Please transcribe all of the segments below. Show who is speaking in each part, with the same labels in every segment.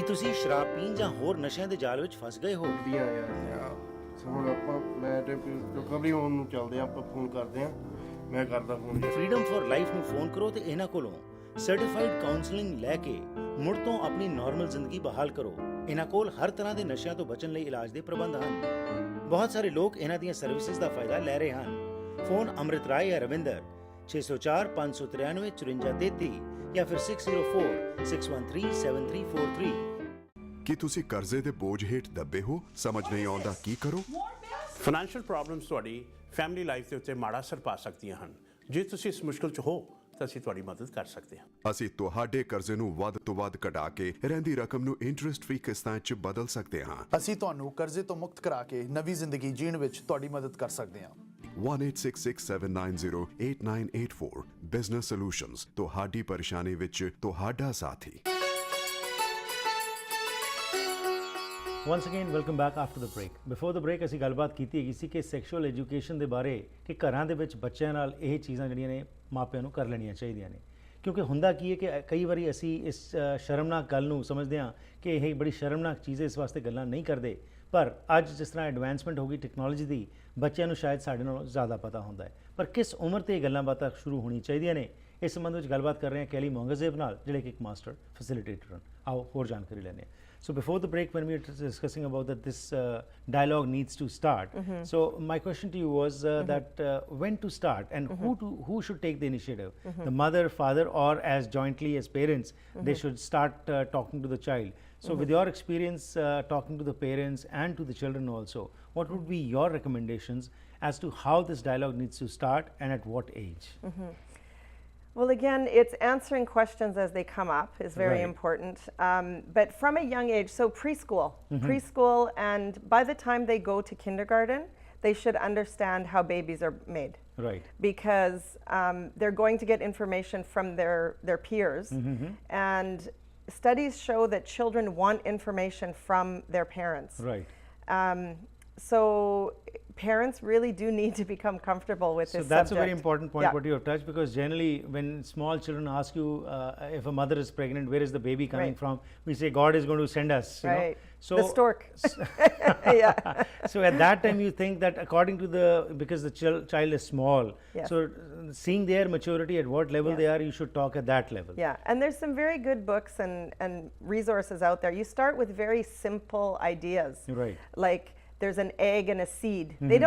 Speaker 1: ਤੁਸੀਂ ਸ਼ਰਾਬ ਪੀਣ ਜਾਂ ਹੋਰ ਨਸ਼ਿਆਂ ਦੇ ਜਾਲ ਵਿੱਚ ਫਸ ਗਏ ਹੋ?
Speaker 2: ਦੀਆਂ ਯਾਰ ਹੁਣ ਆਪਾਂ ਮੈਂ ਤੇ ਰਿਕਵਰੀ ਹੋਣ ਨੂੰ ਚੱਲਦੇ ਆਪਾਂ ਫੋਨ ਕਰਦੇ ਆ, ਮੈਂ ਕਰਦਾ ਫੋਨ।
Speaker 1: ਫਰੀडम ਫॉर ਲਾਈਫ ਨੂੰ ਫੋਨ ਕਰੋ ਤੇ ਇਹਨਾਂ ਕੋਲੋਂ ਸਰਟੀਫਾਈਡ ਕਾਉਂਸਲਿੰਗ ਲੈ ਕੇ ਮੁੜ ਤੋਂ ਆਪਣੀ ਨਾਰਮਲ ਜ਼ਿੰਦਗੀ ਬਹਾਲ ਕਰੋ। ਇਹਨਾਂ ਕੋਲ ਹਰ ਤਰ੍ਹਾਂ ਦੇ ਨਸ਼ਿਆਂ ਤੋਂ ਬਚਣ ਲਈ ਇਲਾਜ ਦੇ ਪ੍ਰਬੰਧ ਹਨ। ਬਹੁਤ ਸਾਰੇ ਲੋਕ ਇਹਨਾਂ ਦੀਆਂ ਸਰਵਿਸਿਜ਼ ਦਾ ਫਾਇਦਾ ਲੈ ਰਹੇ ਹਨ। ਫੋਨ ਅੰਮ੍ਰਿਤ ਰਾਏ ਜਾਂ ਰਵਿੰਦਰ 604 593 5433 ਜਾਂ ਫਿਰ 604 613 7343।
Speaker 3: ਕੀ ਤੁਸੀਂ ਕਰਜ਼ੇ ਦੇ ਬੋਝ ਹੇਠ ਦੱਬੇ ਹੋ? ਸਮਝ ਨਹੀਂ ਆਉਂਦਾ ਕੀ ਕਰੋ?
Speaker 4: ਫਾਈਨੈਂਸ਼ੀਅਲ ਪ੍ਰੋਬਲਮਸ ਤੁਹਾਡੀ ਫੈਮਿਲੀ ਲਾਈਫ ਦੇ ਉੱਤੇ ਮਾੜਾ ਅਸਰ ਪਾ ਸਕਦੀਆਂ ਹਨ। ਜੇ ਤੁਸੀਂ ਇਸ ਮੁਸ਼ਕਲ 'ਚ ਹੋ ਤਾਂ ਅਸੀਂ ਤੁਹਾਡੀ ਮਦਦ ਕਰ ਸਕਦੇ ਹਾਂ।
Speaker 3: ਅਸੀਂ ਤੁਹਾਡੇ ਕਰਜ਼ੇ ਨੂੰ ਵੱਧ ਤੋਂ ਵੱਧ ਘਟਾ ਕੇ ਰਹਿੰਦੀ ਰਕਮ ਨੂੰ ਇੰਟਰਸਟ ਫ੍ਰੀ ਕਿਸ਼ਤਾਂ 'ਚ ਬਦਲ ਸਕਦੇ ਹਾਂ।
Speaker 5: ਅਸੀਂ ਤੁਹਾਨੂੰ ਕਰਜ਼ੇ ਤੋਂ ਮੁਕਤ ਕਰਾ ਕੇ ਨਵੀਂ ਜ਼ਿੰਦਗੀ ਜੀਣ ਵਿੱਚ ਤੁਹਾਡੀ ਮਦਦ ਕਰ ਸਕਦੇ ਹਾਂ।
Speaker 3: 1866-790-8984 ਬਿਜ਼ਨਸ ਸੋਲੂਸ਼ਨਜ਼, ਤੁਹਾਡੀ ਪਰੇਸ਼ਾਨੀ ਵਿੱਚ ਤੁਹਾਡਾ ਸਾਥੀ।
Speaker 1: Once again, welcome back after the break. Before the break ਅਸੀਂ ਗੱਲਬਾਤ ਕੀਤੀ ਹੈਗੀ ਸੀ ਕਿ ਸੈਕਸ਼ੂਅਲ ਐਜੂਕੇਸ਼ਨ ਦੇ ਬਾਰੇ ਕਿ ਘਰਾਂ ਦੇ ਵਿੱਚ ਬੱਚਿਆਂ ਨਾਲ ਇਹ ਚੀਜ਼ਾਂ ਜਿਹੜੀਆਂ ਨੇ ਮਾਪਿਆਂ ਨੂੰ ਕਰ ਲੈਣੀਆਂ ਚਾਹੀਦੀਆਂ ਨੇ, ਕਿਉਂਕਿ ਹੁੰਦਾ ਕੀ ਹੈ ਕਿ ਕਈ ਵਾਰੀ ਅਸੀਂ ਇਸ ਸ਼ਰਮਨਾਕ ਗੱਲ ਨੂੰ ਸਮਝਦੇ ਹਾਂ ਕਿ ਇਹ ਬੜੀ ਸ਼ਰਮਨਾਕ ਚੀਜ਼ ਹੈ, ਇਸ ਵਾਸਤੇ ਗੱਲਾਂ ਨਹੀਂ ਕਰਦੇ। ਪਰ ਅੱਜ ਜਿਸ ਤਰ੍ਹਾਂ ਐਡਵਾਂਸਮੈਂਟ ਹੋ ਗਈ ਟੈਕਨੋਲੋਜੀ ਦੀ, ਬੱਚਿਆਂ ਨੂੰ ਸ਼ਾਇਦ ਸਾਡੇ ਨਾਲੋਂ ਜ਼ਿਆਦਾ ਪਤਾ ਹੁੰਦਾ ਹੈ। ਪਰ ਕਿਸ ਉਮਰ ਤੇ ਇਹ ਗੱਲਾਂ ਬਾਤਾਂ ਸ਼ੁਰੂ ਹੋਣੀ ਚਾਹੀਦੀਆਂ ਨੇ, ਇਸ ਸੰਬੰਧ ਵਿੱਚ ਗੱਲਬਾਤ ਕਰ ਰਹੇ ਹਾਂ ਕੈਲੀ ਮੌਂਗਾਜ਼ੇਬ ਨਾਲ, ਜਿਹੜੇ ਕਿ ਇੱਕ ਮਾਸਟਰ ਫੈਸਿਲਿਟੇਟਰ ਹਨ। ਆਓ ਹੋਰ ਜਾਣਕਾਰੀ ਲੈਂਦੇ ਹਾਂ। So before the break, when we were discussing about that this dialogue needs to start, so my question to you was that when to start and who should take the initiative, the mother, father, or as jointly as parents, they should start talking to the child. So with your experience talking to the parents and to the children also, what would be your recommendations as to how this dialogue needs to start and at what age?
Speaker 6: Well, again, it's answering questions as they come up is very important. But from a young age, so preschool, and by the time they go to kindergarten, they should understand how babies are made.
Speaker 1: Right.
Speaker 6: Because they're going to get information from their peers. And studies show that children want information from their parents.
Speaker 1: Right.
Speaker 6: So parents really do need to become comfortable with this subject.
Speaker 1: So that's a very important point what you have touched, because generally when small children ask you if a mother is pregnant, where is the baby coming from, we say God is going to send us, you know.
Speaker 6: So the stork.
Speaker 1: So at that time you think that according to because the child is small, so seeing their maturity at what level they are, you should talk at that level.
Speaker 6: And there's some very good books and resources out there. You start with very simple ideas.
Speaker 1: Right.
Speaker 6: Like there's an egg and a seed. They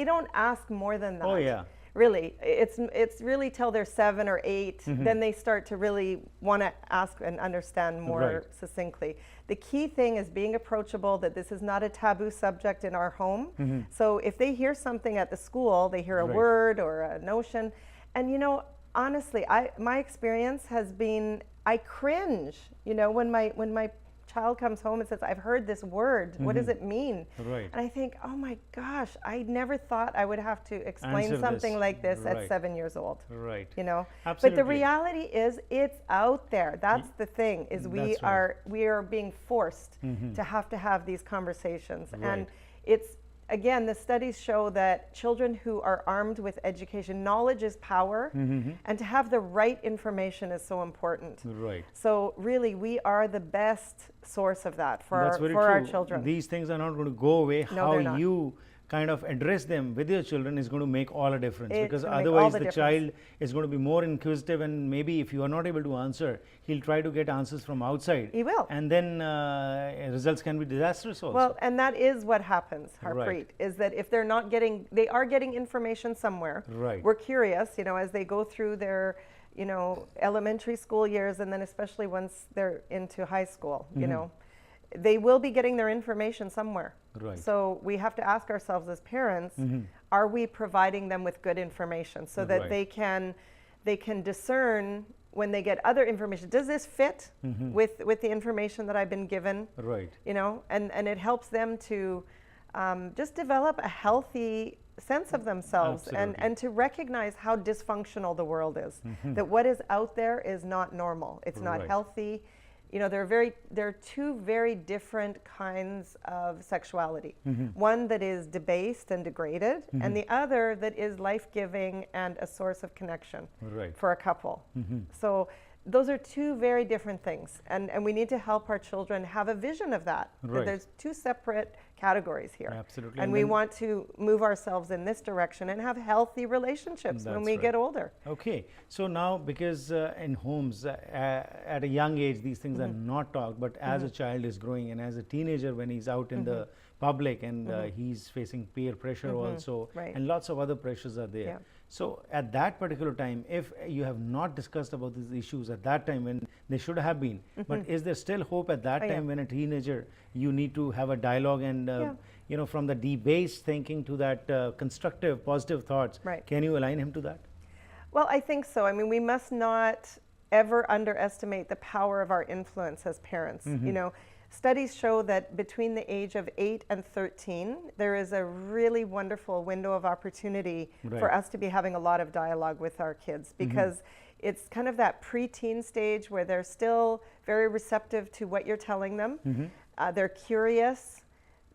Speaker 6: don't ask more than that.
Speaker 1: Oh yeah.
Speaker 6: Really, it's really till they're 7 or 8, then they start to really want to ask and understand more succinctly. The key thing is being approachable, that this is not a taboo subject in our home. So if they hear something at the school, they hear a word or a notion, and you know, honestly, my experience has been, I cringe, you know, when my child comes home and says, I've heard this word, what does it mean?
Speaker 1: Right.
Speaker 6: And I think, oh my gosh, I never thought I would have to explain
Speaker 1: Answer
Speaker 6: something
Speaker 1: this.
Speaker 6: like this at 7 years old.
Speaker 1: Right.
Speaker 6: You know.
Speaker 1: Absolutely.
Speaker 6: But the reality is it's out there. That's the thing, is we are being forced to have these conversations. And it's, again, the studies show that children who are armed with education, knowledge is power, and to have the right information is so important.
Speaker 1: Right.
Speaker 6: So really, we are the best source of that for our children.
Speaker 1: These things are not going to go away.
Speaker 6: No,
Speaker 1: how
Speaker 6: they're not.
Speaker 1: you kind of address them with your children is going to make all a difference,
Speaker 6: It's
Speaker 1: because
Speaker 6: gonna make
Speaker 1: otherwise
Speaker 6: all the
Speaker 1: the
Speaker 6: difference.
Speaker 1: child is going to be more inquisitive, and maybe if you are not able to answer, he'll try to get answers from outside.
Speaker 6: He will.
Speaker 1: And then results can be disastrous also.
Speaker 6: Well, and that is what happens, Harpreet, is that if they're not getting, they are getting information somewhere.
Speaker 1: Right.
Speaker 6: We're curious, you know, as they go through their, you know, elementary school years, and then especially once they're into high school, you know, they will be getting their information somewhere.
Speaker 1: Right.
Speaker 6: So we have to ask ourselves as parents, are we providing them with good information so that they can discern when they get other information, does this fit with the information that I've been given?
Speaker 1: Right.
Speaker 6: You know, and it helps them to just develop a healthy sense of themselves.
Speaker 1: Absolutely.
Speaker 6: and to recognize how dysfunctional the world is. That what is out there is not normal. It's not healthy. You know, there are two very different kinds of sexuality. One that is debased and degraded, and the other that is life-giving and a source of connection for a couple. So those are two very different things, and we need to help our children have a vision of that.
Speaker 1: Right.
Speaker 6: There's two separate categories here.
Speaker 1: Absolutely.
Speaker 6: And
Speaker 1: And
Speaker 6: we
Speaker 1: then-
Speaker 6: want to move ourselves in this direction and have healthy relationships when
Speaker 1: That's
Speaker 6: we
Speaker 1: right.
Speaker 6: get older.
Speaker 1: Okay, so now because in homes at a young age these things are not talked, but as a child is growing and as a teenager when he's out in the public and he's facing peer pressure also,
Speaker 6: Right.
Speaker 1: and lots of other pressures are there.
Speaker 6: Yeah.
Speaker 1: So at that particular time, if you have not discussed about these issues at that time when they should have been, but is there still hope at that
Speaker 6: Oh, yeah.
Speaker 1: time when a teenager you need to have a dialogue and
Speaker 6: Yeah.
Speaker 1: you know, from the debased thinking to that constructive positive thoughts,
Speaker 6: Right.
Speaker 1: can you align him to that?
Speaker 6: Well, I think so. I mean, we must not ever underestimate the power of our influence as parents. You know, studies show that between the age of 8 and 13, there is a really wonderful window of opportunity for
Speaker 1: Right.
Speaker 6: us to be having a lot of dialogue with our kids, because it's kind of that preteen stage where they're still very receptive to what you're telling them. They're curious.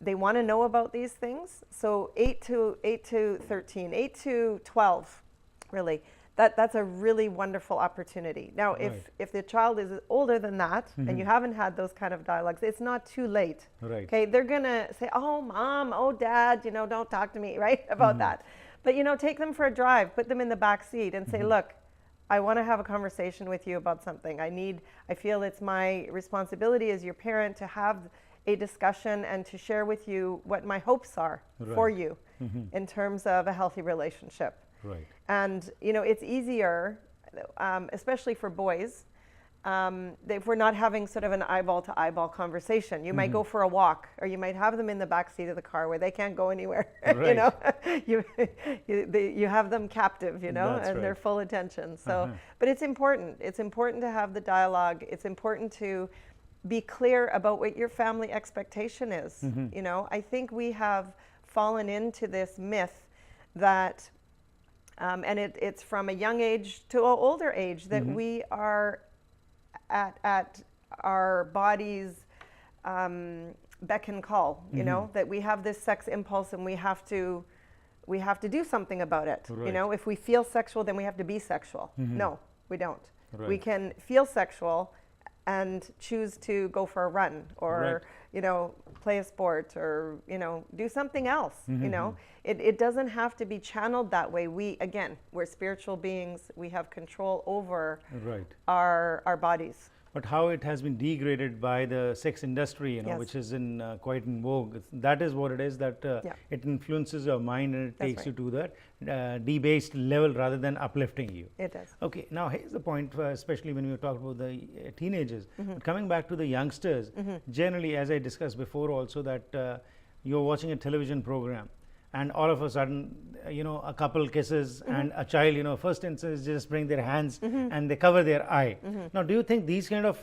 Speaker 6: They want to know about these things. So 8 to 13, 8 to 12, really. That's a really wonderful opportunity. Now,
Speaker 1: Right.
Speaker 6: if the child is older than that and you haven't had those kind of dialogues, it's not too late.
Speaker 1: Right.
Speaker 6: Okay, they're gonna say, "Oh, mom, oh, dad, you know, don't talk to me," right, about that. But you know, take them for a drive, put them in the back seat, and say, "Look, I want to have a conversation with you about something. I feel it's my responsibility as your parent to have a discussion and to share with you what my hopes are for
Speaker 1: Right.
Speaker 6: you in terms of a healthy relationship."
Speaker 1: Right.
Speaker 6: And you know, it's easier, especially for boys, if we're not having sort of an eyeball to eyeball conversation. You might go for a walk, or you might have them in the back seat of the car where they can't go anywhere. You
Speaker 1: Right.
Speaker 6: know, you have them captive, you know,
Speaker 1: That's
Speaker 6: and they're
Speaker 1: right.
Speaker 6: full attention. So, but it's important. It's important to have the dialogue. It's important to be clear about what your family expectation is. You know, I think we have fallen into this myth that and it's from a young age to an older age that we are at our body's beck and call. You know, that we have this sex impulse and we have to do something about it. You
Speaker 1: Right.
Speaker 6: know, if we feel sexual, then we have to be sexual. No, we don't. We
Speaker 1: Right.
Speaker 6: can feel sexual and choose to go for a run, or
Speaker 1: Right.
Speaker 6: you know, play a sport, or you know, do something else. You know, it doesn't have to be channeled that way. We're spiritual beings. We have control over
Speaker 1: Right.
Speaker 6: our bodies.
Speaker 1: But how it has been degraded by the sex industry, you know,
Speaker 6: Yes.
Speaker 1: which is in quite in vogue. That is what it is. That
Speaker 6: Yeah.
Speaker 1: it influences your mind and it
Speaker 6: That's
Speaker 1: takes you
Speaker 6: right.
Speaker 1: to that debased level rather than uplifting you.
Speaker 6: It does.
Speaker 1: Okay, now here's the point, especially when we talk about the teenagers.
Speaker 6: Mm-hmm.
Speaker 1: But coming back to the youngsters, generally, as I discussed before, also that you're watching a television program, and all of a sudden, you know, a couple kisses and a child, you know, first instance just bring their hands and they cover their eye. Now, do you think these kind of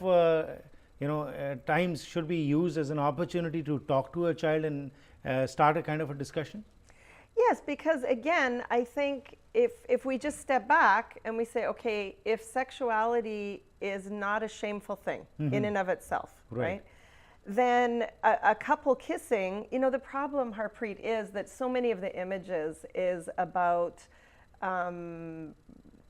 Speaker 1: times should be used as an opportunity to talk to a child and start a kind of a discussion?
Speaker 6: Yes, because again, I think if we just step back and we say, okay, if sexuality is not a shameful thing in and of itself,
Speaker 1: Right.
Speaker 6: right? Then a couple kissing, you know, the problem, Harpreet, is that so many of the images is about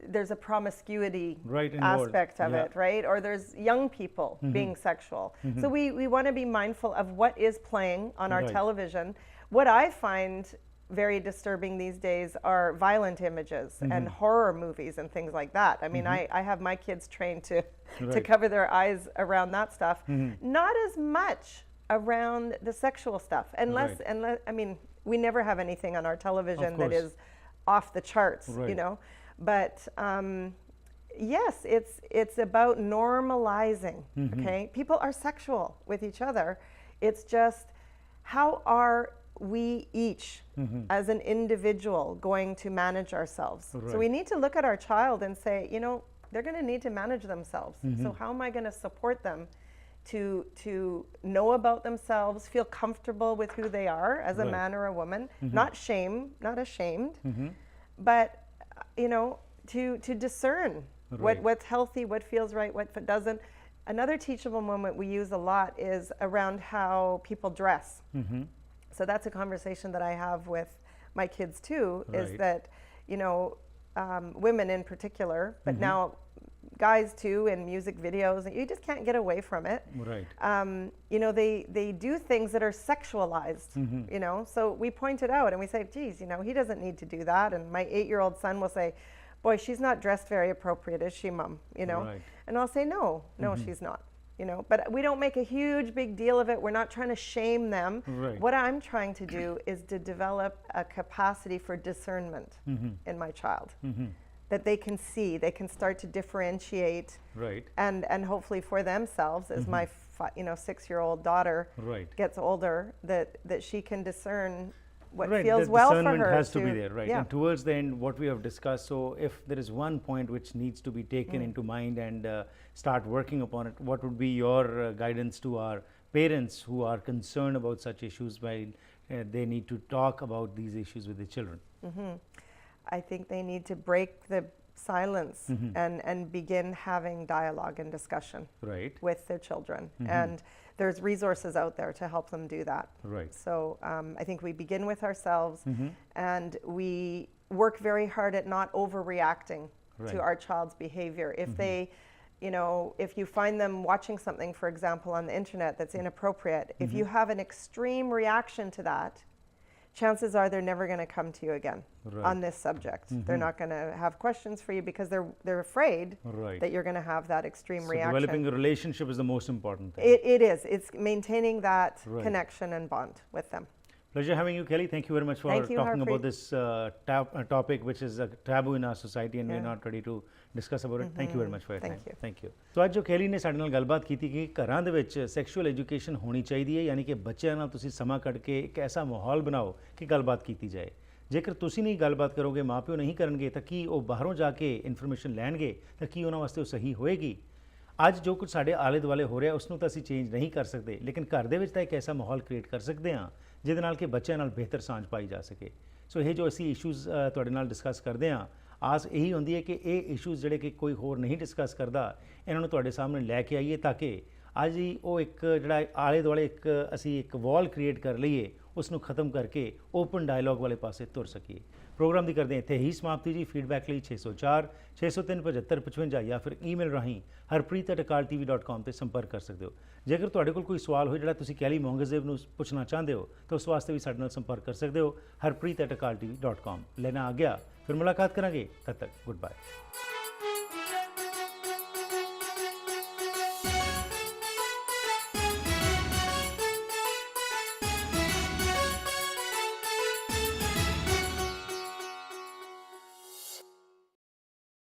Speaker 6: there's a promiscuity
Speaker 1: Right, involved.
Speaker 6: aspect of
Speaker 1: Yeah.
Speaker 6: it, right? Or there's young people being sexual. So we want to be mindful of what is playing on our
Speaker 1: Right.
Speaker 6: television. What I find very disturbing these days are violent images and horror movies and things like that. I mean, I have my kids trained to
Speaker 1: Right.
Speaker 6: cover their eyes around that stuff. Not as much around the sexual stuff, unless I mean, we never have anything on our television that
Speaker 1: course.
Speaker 6: is off the charts, you
Speaker 1: Right.
Speaker 6: know. But yes, it's about normalizing. Okay, people are sexual with each other. It's just how are we each as an individual going to manage ourselves? So
Speaker 1: Right.
Speaker 6: we need to look at our child and say, you know, they're going to need to manage themselves. So how am I going to support them to know about themselves, feel comfortable with who they are as a
Speaker 1: Right.
Speaker 6: man or a woman, not ashamed, but you know, to discern
Speaker 1: Right.
Speaker 6: what's healthy, what feels right, what doesn't. Another teachable moment we use a lot is around how people dress. So that's a conversation that I have with my kids too, is
Speaker 1: Right.
Speaker 6: that, you know, women in particular, but now guys too in music videos, you just can't get away from it.
Speaker 1: Right.
Speaker 6: You know, they do things that are sexualized, you know, so we point it out and we say, geez, you know, he doesn't need to do that. And my 8-year-old son will say, boy, she's not dressed very appropriate, is she, Mom? You know,
Speaker 1: Right.
Speaker 6: and I'll say, no, she's not. You know, but we don't make a huge big deal of it. We're not trying to shame them.
Speaker 1: Right.
Speaker 6: What I'm trying to do is to develop a capacity for discernment in my child, that they can see, they can start to differentiate,
Speaker 1: Right.
Speaker 6: and hopefully for themselves, as my 6-year-old daughter
Speaker 1: Right.
Speaker 6: gets older, that she can discern what
Speaker 1: Right,
Speaker 6: feels
Speaker 1: the
Speaker 6: well for
Speaker 1: discernment
Speaker 6: her.
Speaker 1: has to be there, right?
Speaker 6: Yeah.
Speaker 1: And towards the end, what we have discussed, so if there is one point which needs to be taken into mind and start working upon it, what would be your guidance to our parents who are concerned about such issues while they need to talk about these issues with the children?
Speaker 6: I think they need to break the silence and begin having dialogue and discussion
Speaker 1: Right.
Speaker 6: with their children. And there's resources out there to help them do that.
Speaker 1: Right.
Speaker 6: So I think we begin with ourselves and we work very hard at not overreacting
Speaker 1: Right.
Speaker 6: to our child's behavior. If they, you know, if you find them watching something, for example, on the internet that's inappropriate, if you have an extreme reaction to that, chances are they're never going to come to you again
Speaker 1: Right.
Speaker 6: on this subject. They're not going to have questions for you because they're afraid
Speaker 1: Right.
Speaker 6: that you're going to have that extreme
Speaker 1: So
Speaker 6: reaction.
Speaker 1: developing a relationship is the most important thing.
Speaker 6: It is. It's maintaining that
Speaker 1: Right.
Speaker 6: connection and bond with them.
Speaker 1: Pleasure having you, Kelly. Thank you very much for
Speaker 6: Thank you,
Speaker 1: talking about
Speaker 6: Harpreet.
Speaker 1: this topic, which is a taboo in our society, and we're
Speaker 6: Yeah.
Speaker 1: not ready to discuss about it. Thank you very much for your
Speaker 6: Thank
Speaker 1: time.
Speaker 6: you.
Speaker 1: Thank you. ਸੋ ਅੱਜ ਜੋ Kelly ਨੇ ਸਾਡੇ ਨਾਲ ਗੱਲਬਾਤ ਕੀਤੀ ਕਿ ਘਰਾਂ ਦੇ ਵਿੱਚ ਸੈਕਸ਼ੂਅਲ ਐਜੂਕੇਸ਼ਨ ਹੋਣੀ ਚਾਹੀਦੀ ਹੈ, ਯਾਨੀ ਕਿ ਬੱਚਿਆਂ ਨਾਲ ਤੁਸੀਂ ਸਮਾਂ ਕੱਢ ਕੇ ਇੱਕ ਐਸਾ ਮਾਹੌਲ ਬਣਾਓ ਕਿ ਗੱਲਬਾਤ ਕੀਤੀ ਜਾਏ। ਜੇਕਰ ਤੁਸੀਂ ਨਹੀਂ ਗੱਲਬਾਤ ਕਰੋਗੇ, ਮਾਪਿਓ ਨਹੀਂ ਕਰਨਗੇ, ਤਾਂ ਕੀ ਉਹ ਬਾਹਰੋਂ ਜਾ ਕੇ ਇਨਫੋਰਮੇਸ਼ਨ ਲੈਣਗੇ ਤਾਂ ਕੀ ਉਹਨਾਂ ਵਾਸਤੇ ਉਹ ਸਹੀ ਹੋਏਗੀ? ਅੱਜ ਜੋ ਕੁਝ ਸਾਡੇ ਆਲੇ ਦੁਆਲੇ ਹੋ ਰਿਹਾ ਉਸ ਨੂੰ ਤਾਂ ਅਸੀਂ ਚੇਂਜ ਨਹੀਂ ਕਰ ਸਕਦੇ, ਲੇਕਿਨ ਘਰ ਦੇ ਵਿੱਚ ਤਾਂ ਇੱਕ ਐਸਾ ਮਾਹੌਲ ਕ੍ਰੀਏਟ ਕਰ ਸਕਦੇ ਹਾਂ ਜਿਹਦੇ ਨਾਲ ਕਿ ਬੱਚਿਆਂ ਨਾਲ ਬਿਹਤਰ ਸਾਂਝ ਪਾਈ ਜਾ ਸਕੇ। ਸੋ ਇਹ ਜੋ ਅਸੀਂ ਇਸ਼ੂਜ਼ ਤੁਹਾਡੇ ਨਾਲ ਡਿਸਕਸ ਕਰਦੇ ਹਾਂ, ਆਸ ਇਹੀ ਹੁੰਦੀ ਹੈ ਕਿ ਇਹ ਇਸ਼ੂਜ਼ ਜਿਹੜੇ ਕਿ ਕੋਈ ਹੋਰ ਨਹੀਂ ਡਿਸਕਸ ਕਰਦਾ, ਇਹਨਾਂ ਨੂੰ ਤੁਹਾਡੇ ਸਾਹਮਣੇ ਲੈ ਕੇ ਆਈਏ ਤਾਂ ਕਿ ਅੱਜ ਹੀ ਉਹ ਇੱਕ ਜਿਹੜਾ ਆਲੇ ਦੁਆਲੇ ਇੱਕ ਅਸੀਂ ਇੱਕ ਵਾਲ ਕ੍ਰੀਏਟ ਕਰ ਲਈਏ, ਉਸ ਨੂੰ ਖਤਮ ਕਰਕੇ ਓਪਨ ਡਾਇਲੌਗ ਵਾਲੇ ਪਾਸੇ ਤੁਰ ਸਕੀਏ। ਪ੍ਰੋਗਰਾਮ ਦੀ ਕਰਦੇ ਇੱਥੇ ਹੀ ਸਮਾਪਤੀ ਜੀ। ਫੀਡਬੈਕ ਲਈ 604 603 7555 ਜਾਂ ਫਿਰ ਈਮੇਲ ਰਾਹੀਂ harpreet@akaltv.com ਤੇ ਸੰਪਰਕ ਕਰ ਸਕਦੇ ਹੋ। ਜੇਕਰ ਤੁਹਾਡੇ ਕੋਲ ਕੋਈ ਸਵਾਲ ਹੋਏ ਜਿਹੜਾ ਤੁਸੀਂ ਕੈਲੀ ਮੌਂਗਜ਼ੇਬ ਨੂੰ ਪੁੱਛਣਾ ਚਾਹੁੰਦੇ ਹੋ ਤਾਂ ਉਸ ਵਾਸਤੇ ਵੀ ਸਾਡੇ ਨਾਲ ਸੰਪਰਕ ਕਰ ਸਕਦੇ ਹੋ harpreet@akaltv.com। ਲੈਣਾ ਆ ਗਿਆ, ਫਿਰ ਮੁਲਾਕਾਤ ਕਰਾਂਗੇ। ਤਦ ਤੱਕ ਗੁੱਡ ਬਾਏ।